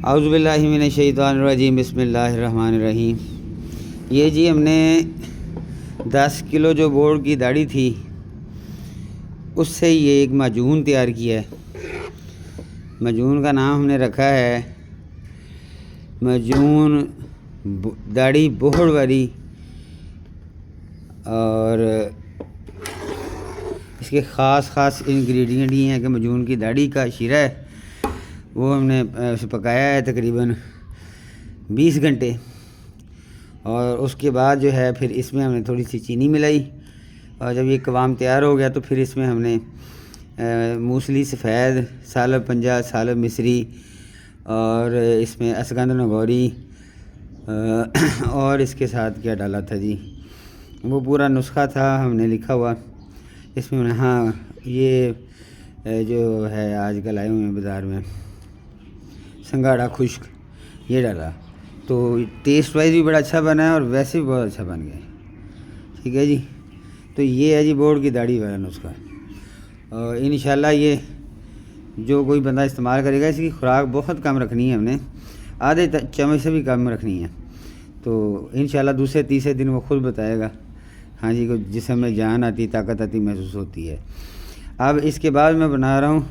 औज़ुबिल्लाहि मिनश्शैतानिर्रजीम बिस्मिल्लाहिर्रहमानिर्रहीम। ये जी हमने 10 किलो जो बोर्ड की दाढ़ी थी उससे ये एक माजून तैयार किया है। माजून का नाम हमने रखा है माजून दाढ़ी बोहड़ वाली। और इसके ख़ास इंग्रेडिएंट ये हैं कि माजून की दाढ़ी का शीरा है वो हमने उसे पकाया है तकरीबन 20 घंटे। और उसके बाद जो है फिर इसमें हमने थोड़ी सी चीनी मिलाई और जब ये कवाम तैयार हो गया तो फिर इसमें हमने मूसली सफ़ेद, सालब पंजा, सालब मिस्री और इसमें असगंध नगौरी और इसके साथ क्या डाला था जी, वो पूरा नुस्खा था हमने लिखा हुआ इसमें। हाँ, ये जो है आजकल आए हुए हैं बाज़ार में संगाड़ा खुश्क, ये डाला तो टेस्ट वाइज भी बड़ा अच्छा बना है और वैसे भी बहुत अच्छा बन गया। ठीक है जी, तो ये है जी बोर्ड की दाढ़ी वाला नुस्खा। और इंशाल्लाह ये जो कोई बंदा इस्तेमाल करेगा इसकी खुराक बहुत कम रखनी है, हमने आधे चम्मच से भी कम रखनी है। तो इंशाल्लाह दूसरे तीसरे दिन वो खुद बताएगा हाँ जी, को जिस्म में जान आती, ताकत आती महसूस होती है। अब इसके बाद मैं बना रहा हूँ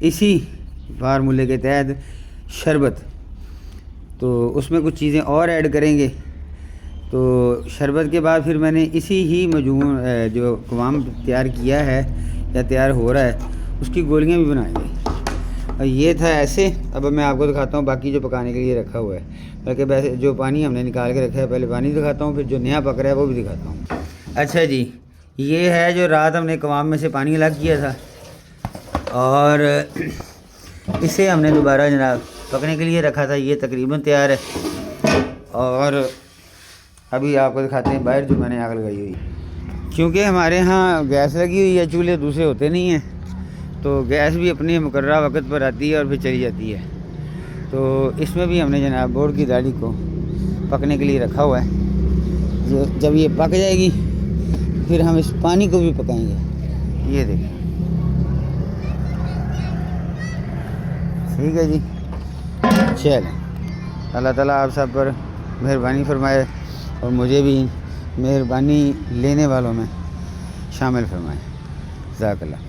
इसी फार्मूले के तहत शरबत, तो उसमें कुछ चीज़ें और ऐड करेंगे। तो शरबत के बाद फिर मैंने इसी ही मजून जो कवाम तैयार किया है या तैयार हो रहा है उसकी गोलियां भी बनाएंगे। और ये था ऐसे। अब मैं आपको दिखाता हूँ बाकी जो पकाने के लिए रखा हुआ है, बल्कि वैसे जो पानी हमने निकाल के रखा है पहले पानी दिखाता हूँ, फिर जो नया पक रहा है वो भी दिखाता हूँ। अच्छा जी, ये है जो रात हमने कवाम में से पानी अलग किया था और इसे हमने दोबारा जनाब पकने के लिए रखा था। ये तकरीबन तैयार है और अभी आपको दिखाते हैं बाहर जो मैंने आग लगाई हुई। क्योंकि हमारे यहाँ गैस लगी हुई है, चूल्हे दूसरे होते नहीं हैं, तो गैस भी अपने मुकर्ररा वक्त पर आती है और फिर चली जाती है। तो इसमें भी हमने जनाब बोर्ड की दाढ़ी को पकने के लिए रखा हुआ है। जब ये पक जाएगी फिर हम इस पानी को भी पकाएंगे। ये देखिए, ठीक है जी। चलें, अल्लाह ताला आप सब पर मेहरबानी फरमाए और मुझे भी मेहरबानी लेने वालों में शामिल फरमाए। जज़ाकल्लाह।